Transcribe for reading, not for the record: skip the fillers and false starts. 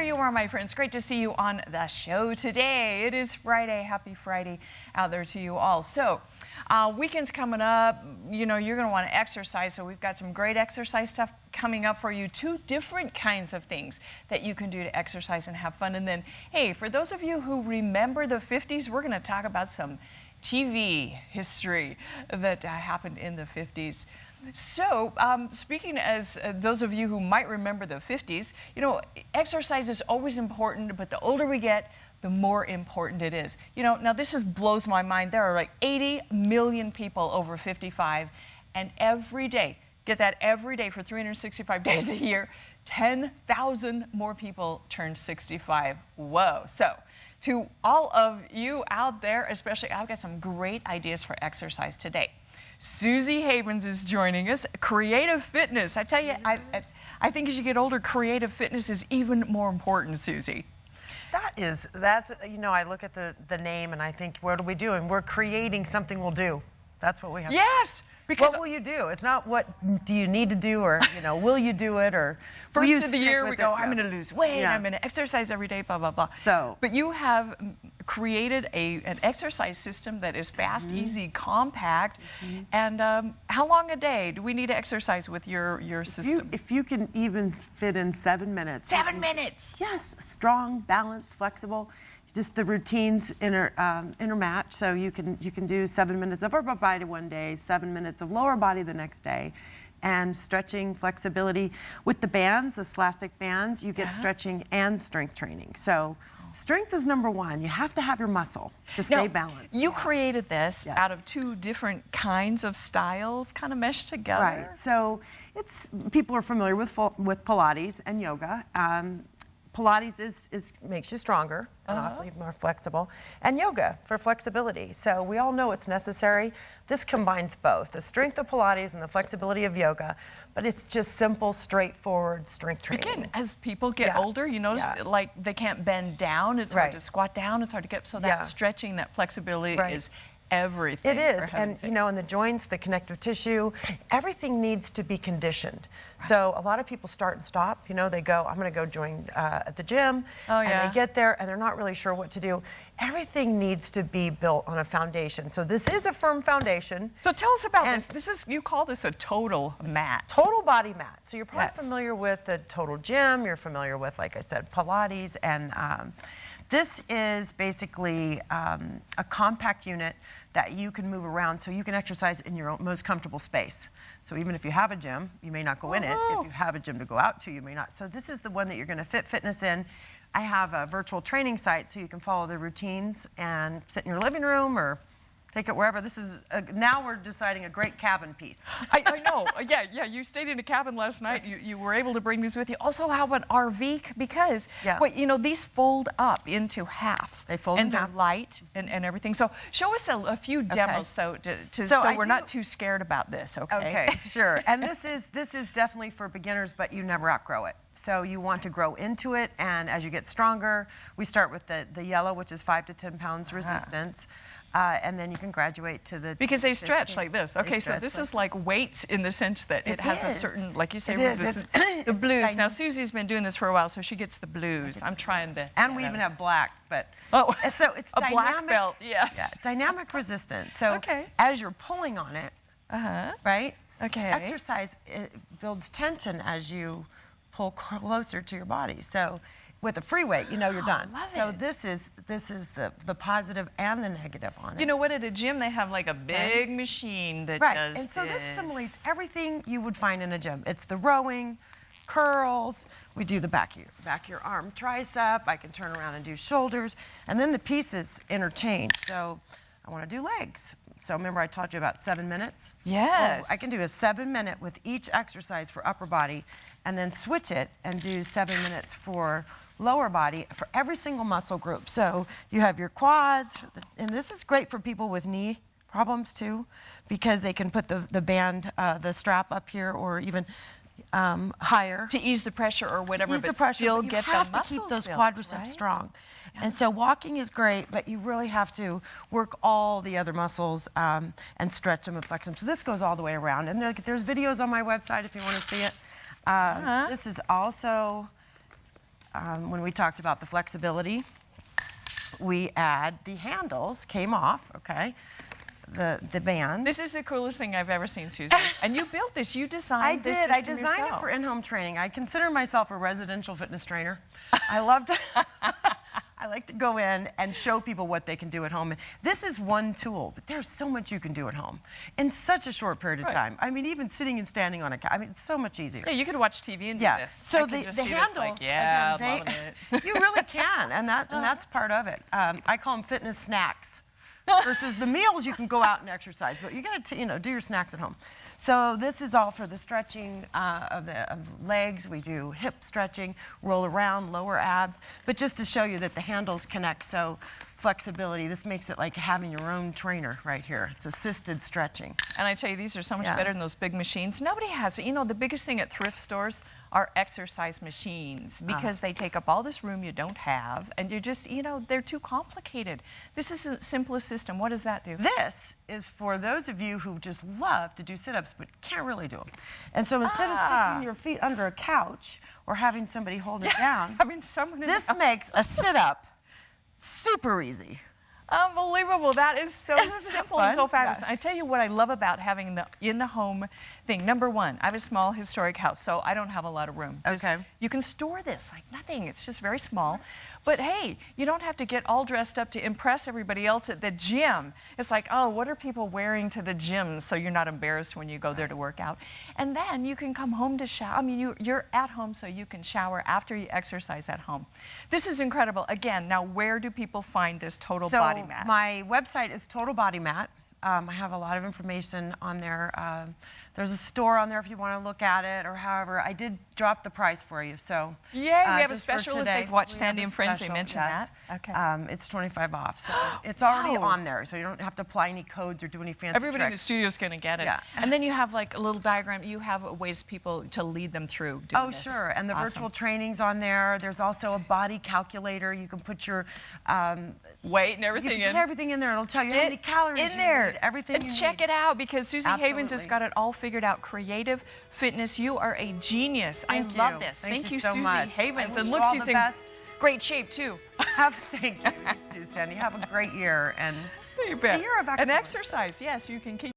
there you are, my friends. Great to see you on the show today. It is Friday. Happy Friday out there to you all. So, weekend's coming up. You know, you're going to want to exercise, so we've got some great exercise stuff coming up for you. 2 different kinds of things that you can do to exercise and have fun. And then, hey, for those of you who remember the 50s, we're going to talk about some TV history that happened in the 50s. So, speaking as those of you who might remember the 50s, you know, exercise is always important, but the older we get, the more important it is. You know, now this blows my mind. There are like 80 million people over 55, and every day, get that, every day for 365 days a year, 10,000 more people turn 65. Whoa. So, to all of you out there, especially, I've got some great ideas for exercise today. Suzi Havens is joining us. Creative fitness. I tell you, I think as you get older, creative fitness is even more important, Suzi. That's, you know, I look at the name and I think, what are we doing? We're creating something we'll do. That's what we have. Yes! Because what will you do? It's not what do you need to do, or, you know, will you do it, or first of the year we go, I'm going to lose weight, I'm going to exercise every day, blah, blah, blah. So, but you have created an exercise system that is fast, easy, compact, and how long a day do we need to exercise with your system? If you can even fit in 7 minutes. 7 minutes? Yes, strong, balanced, flexible. Just the routines intermatch, so you can do 7 minutes of upper body one day, 7 minutes of lower body the next day, and stretching, flexibility. With the bands, the elastic bands, you get stretching and strength training. So strength is number one. You have to have your muscle to stay balanced. You created this out of 2 different kinds of styles, kind of meshed together. Right. So people are familiar with Pilates and yoga. Pilates makes you stronger, more flexible, and yoga for flexibility. So we all know it's necessary. This combines both, the strength of Pilates and the flexibility of yoga, but it's just simple, straightforward strength training. Again, as people get older, you notice like they can't bend down. It's hard to squat down. It's hard to get, so that stretching, that flexibility is everything. It is, and you know, in the joints, the connective tissue, everything needs to be conditioned. So a lot of people start and stop. You know, they go, I'm going to go join at the gym, and they get there and they're not really sure what to do. Everything needs to be built on a foundation. So this is a firm foundation. So tell us about this. This is, you call this a total mat. Total body mat. So you're probably familiar with the total gym. You're familiar with, like I said, Pilates, and this is basically a compact unit that you can move around, so you can exercise in your most comfortable space. So even if you have a gym, you may not go in it. If you have a gym to go out to, you may not. So this is the one that you're going to fit fitness in. I have a virtual training site, so you can follow the routines and sit in your living room or take it wherever. This is, now we're deciding a great cabin piece. I know. Yeah, you stayed in a cabin last night. You were able to bring these with you. Also, how about RV? Because, wait, you know, these fold up into half. They fold in half. And they're light and everything. So show us a few demos so we're not too scared about this, okay? Okay, sure. And this is definitely for beginners, but you never outgrow it. So you want to grow into it, and as you get stronger, we start with the yellow, which is 5 to 10 pounds resistance. And then you can graduate to the... Because they stretch like this. Okay, so this is like weights in the sense that it has a certain, like you say, resistance. The blues. Now, Suzi's been doing this for a while, so she gets the blues. I'm trying to... And we even have black, but... Oh, so it's a dynamic, black belt, yes. Yeah, dynamic resistance. So as you're pulling on it, right? Okay. Exercise, it builds tension as you pull closer to your body. So with a free weight, you know you're done. So this is the positive and the negative on it. You know what? At a gym, they have like a big machine that does and so this simulates everything you would find in a gym. It's the rowing, curls. We do the back of your arm tricep. I can turn around and do shoulders, and then the pieces interchange. So I want to do legs. So remember I taught you about 7 minutes? Yes. Well, I can do a 7-minute with each exercise for upper body, and then switch it and do 7 minutes for lower body for every single muscle group. So you have your quads, and this is great for people with knee problems too, because they can put the band, the strap up here, or even higher. To ease the pressure or whatever, but still get the muscles built. You have to keep those quadriceps strong. And so walking is great, but you really have to work all the other muscles and stretch them and flex them. So this goes all the way around. And there's videos on my website if you want to see it. This is also when we talked about the flexibility, we add the handles, came off, okay, the band. This is the coolest thing I've ever seen, Susie. And you built this, you designed this system I designed it for in-home training. I consider myself a residential fitness trainer. I love to, I like to go in and show people what they can do at home. And this is one tool, but there's so much you can do at home in such a short period of time. I mean, even sitting and standing on a couch, I mean, it's so much easier. Yeah, you could watch TV and do this. So the handles, like, yeah, again, loving it. you really can, and that's part of it. I call them fitness snacks. Versus the meals, you can go out and exercise, but you got to do your snacks at home. So this is all for the stretching of the legs. We do hip stretching, roll around, lower abs, but just to show you that the handles connect. So flexibility. This makes it like having your own trainer right here. It's assisted stretching. And I tell you, these are so much better than those big machines. Nobody has it. You know, the biggest thing at thrift stores are exercise machines because they take up all this room you don't have, and you're just, they're too complicated. This is the simplest system. What does that do? This is for those of you who just love to do sit-ups but can't really do them. And so instead of sticking your feet under a couch or having somebody hold it down, this makes a sit-up super easy. Unbelievable. That is so simple and so fabulous. I tell you what I love about having the in-the-home thing. Number one, I have a small historic house, so I don't have a lot of room. You can store this like nothing. It's just very small. But hey, you don't have to get all dressed up to impress everybody else at the gym. It's like, oh, what are people wearing to the gym, so you're not embarrassed when you go there to work out. And then you can come home to shower. I mean, you're at home, so you can shower after you exercise at home. This is incredible. Again, now where do people find this Total Body Mat? My website is Total Body Mat. I have a lot of information on there. There's a store on there if you want to look at it, or however. I did drop the price for you, so. Yay, we have a special if they've watched Sandy and Friends, they mentioned that. Okay. It's 25 off, so it's already on there, so you don't have to apply any codes or do any fancy Everybody tricks. in the studio is going to get it. Yeah. And then you have like a little diagram. You have ways people to lead them through doing this. Sure, and the virtual trainings on there. There's also a body calculator. You can put your weight and everything in. Put everything in there. It'll tell you how many calories you need, everything you need. Check it out, because Suzi Havens has got it all figured out. Creative fitness. You are a genius. I love this. Thank you, so Suzi much. Havens. And look, she's in great shape too. Thank you, Sandy. Have a great year and you bet. a year of excellence. And exercise. Yes, you can keep.